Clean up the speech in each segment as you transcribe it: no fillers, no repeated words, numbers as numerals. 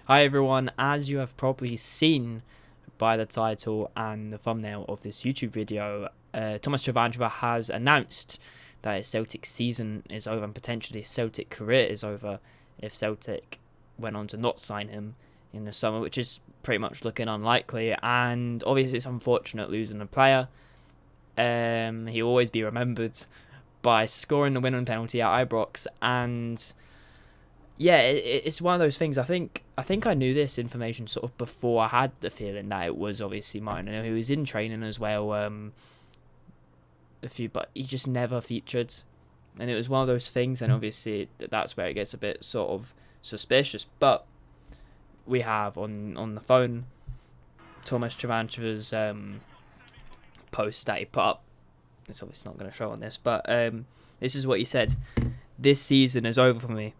Hi everyone, as you have probably seen by the title and the thumbnail of this YouTube video, TOMAS CVANCARA has announced that his Celtic season is over and potentially his Celtic career is over if Celtic went on to not sign him in the summer, which is pretty much looking unlikely. And obviously it's unfortunate losing a player. He'll always be remembered by scoring the winning penalty at Ibrox, and yeah, it's one of those things. I think I knew this information sort of before I had the feeling that it was obviously mine. I know he was in training as well, but he just never featured, and it was one of those things. And obviously that's where it gets a bit sort of suspicious. But we have on the phone TOMAS CVANCARA's post that he put up. It's obviously not going to show on this, but this is what he said: "This season is over for me.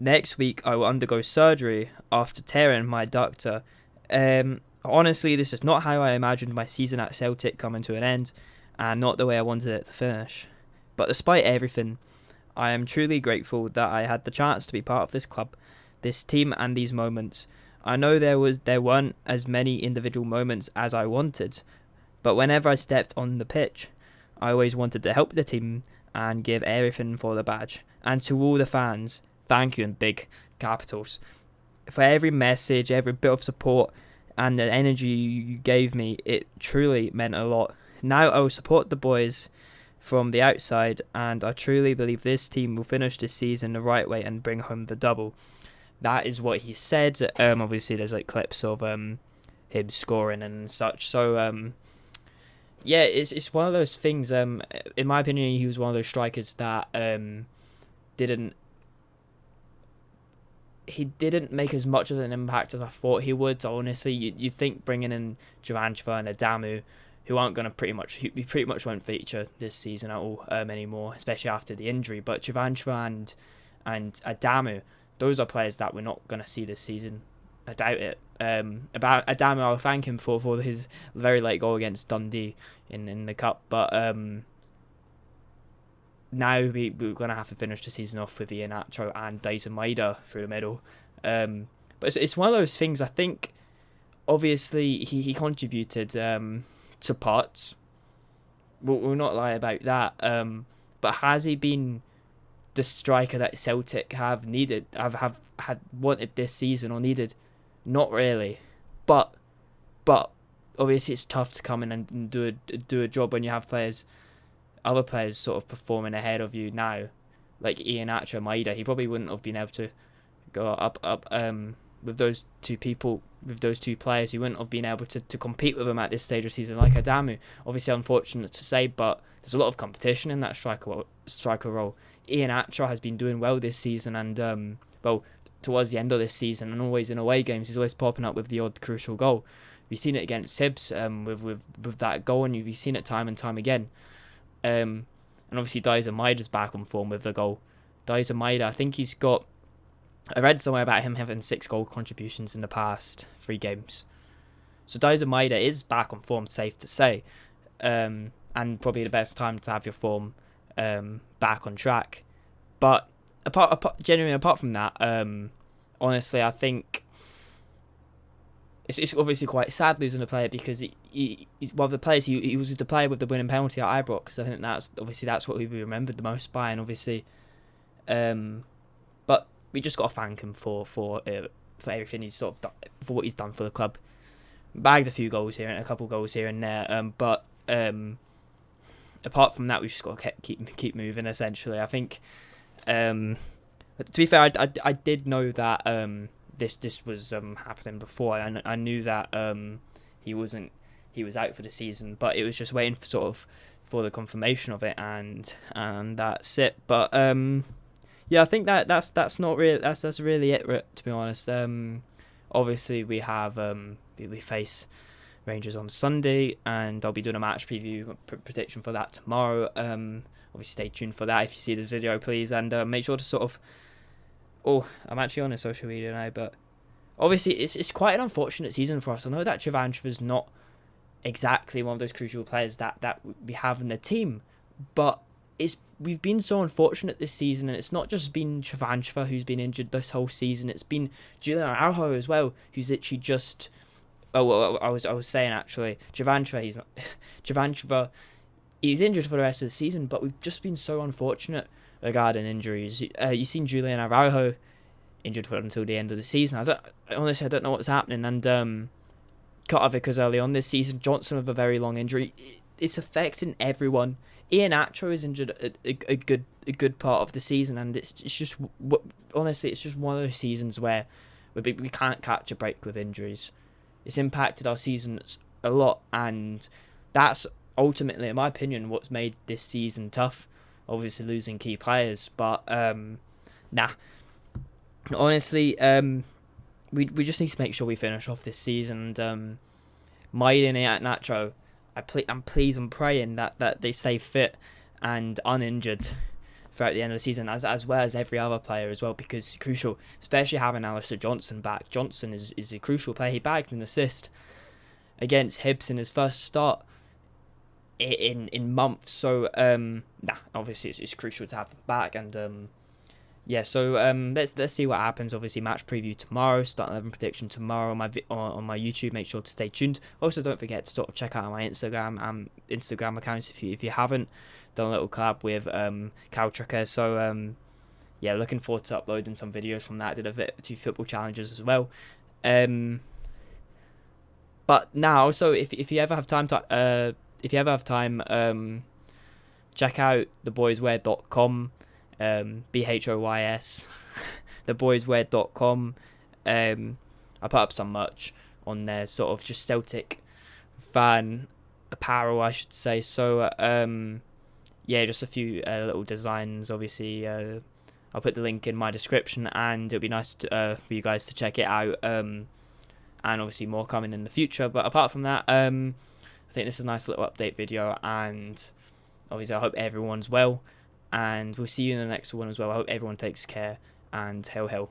Next week, I will undergo surgery after tearing my adductor. Honestly, this is not how I imagined my season at Celtic coming to an end, and not the way I wanted it to finish. But despite everything, I am truly grateful that I had the chance to be part of this club, this team, and these moments. I know there weren't as many individual moments as I wanted, but whenever I stepped on the pitch, I always wanted to help the team and give everything for the badge. And to all the fans, thank you in big capitals for every message, every bit of support, and the energy you gave me. It truly meant a lot. Now I will support the boys from the outside, and I truly believe this team will finish this season the right way and bring home the double." That is what he said. Obviously there's like clips of him scoring and such. So yeah, it's one of those things. In my opinion, he was one of those strikers that didn't make as much of an impact as I thought he would. Honestly, you'd think bringing in CVANCARA and Adamu, who aren't going to pretty much won't feature this season at all anymore, especially after the injury. But CVANCARA and Adamu, those are players that we're not going to see this season. I doubt it. About Adamu, I'll thank him for his very late goal against Dundee in the cup. But now we're going to have to finish the season off with Iheanacho and Dyson Maeda through the middle. But it's one of those things. I think, obviously, he contributed to parts. We'll not lie about that. But has he been the striker that Celtic have needed, have had wanted this season or needed? Not really. But obviously it's tough to come in and do a job when you have other players sort of performing ahead of you now, like Iheanacho, Maeda. He probably wouldn't have been able to go up with those two players. He wouldn't have been able to compete with them at this stage of the season like Adamu. Obviously unfortunate to say, but there's a lot of competition in that striker role. Iheanacho has been doing well this season, and towards the end of this season, and always in away games, he's always popping up with the odd crucial goal. We've seen it against Hibs with that goal, and you've seen it time and time again. And obviously Dyson Maeda's back on form with the goal. Dyson Maeda, I think I read somewhere about him having 6 goal contributions in the past 3 games. So Dyson Maeda is back on form, safe to say. And probably the best time to have your form back on track. But apart from that, honestly, I think it's obviously quite sad losing a player, because he's one of the players. He was the player with the winning penalty at Ibrox. So I think that's what we'll be remembered the most by, and obviously, but we just got to thank him for everything he's sort of done, for what he's done for the club. Bagged a few goals here and a couple goals here and there, but apart from that, we just got to keep moving. Essentially, I think. To be fair, I did know that this was happening before. I knew that he was out for the season, but it was just waiting for the confirmation of it, and that's it. But yeah, I think that's not really that's really it, to be honest. Obviously we have we face Rangers on Sunday, and I'll be doing a match preview prediction for that tomorrow. Obviously stay tuned for that if you see this video, please, and make sure to I'm actually on a social media now, but obviously it's quite an unfortunate season for us. I know that CVANCARA's not exactly one of those crucial players that we have in the team, but it's we've been so unfortunate this season, and it's not just been Chavancha who's been injured this whole season. It's been Julian Araujo as well, who's literally just. Oh, well, I was saying actually, Chavancha, he's not. Chavancha, he's injured for the rest of the season, but we've just been so unfortunate regarding injuries. You've seen Julian Araujo injured for until the end of the season. Honestly, I don't know what's happening. And cut because early on this season, Johnson with a very long injury. It's affecting everyone. Ian Atro is injured a good part of the season, and it's just honestly, it's just one of those seasons where we can't catch a break with injuries. It's impacted our seasons a lot, and that's ultimately, in my opinion, what's made this season tough. Obviously, losing key players, but honestly, we just need to make sure we finish off this season. And Maiden and Nacho, I'm pleased and praying that they stay fit and uninjured throughout the end of the season, as well as every other player as well, because it's crucial, especially having Alistair Johnson back. Johnson is a crucial player. He bagged an assist against Hibs in his first start in months. So obviously it's crucial to have him back. And so let's see what happens. Obviously, match preview tomorrow, start 11 prediction tomorrow on my YouTube. Make sure to stay tuned. Also, don't forget to sort of check out my Instagram accounts if you haven't. Done a little collab with Cal Trucker. So looking forward to uploading some videos from that. Did a few football challenges as well. But now, so if you ever have time check out theboyswear.com. BHOYS theboyswear.com. I put up some merch on there, sort of just Celtic fan apparel, I should say. So just a few little designs. Obviously, I'll put the link in my description, and it'll be nice for you guys to check it out. And obviously more coming in the future. But apart from that, I think this is a nice little update video, and obviously I hope everyone's well. And we'll see you in the next one as well. I hope everyone takes care, and hail.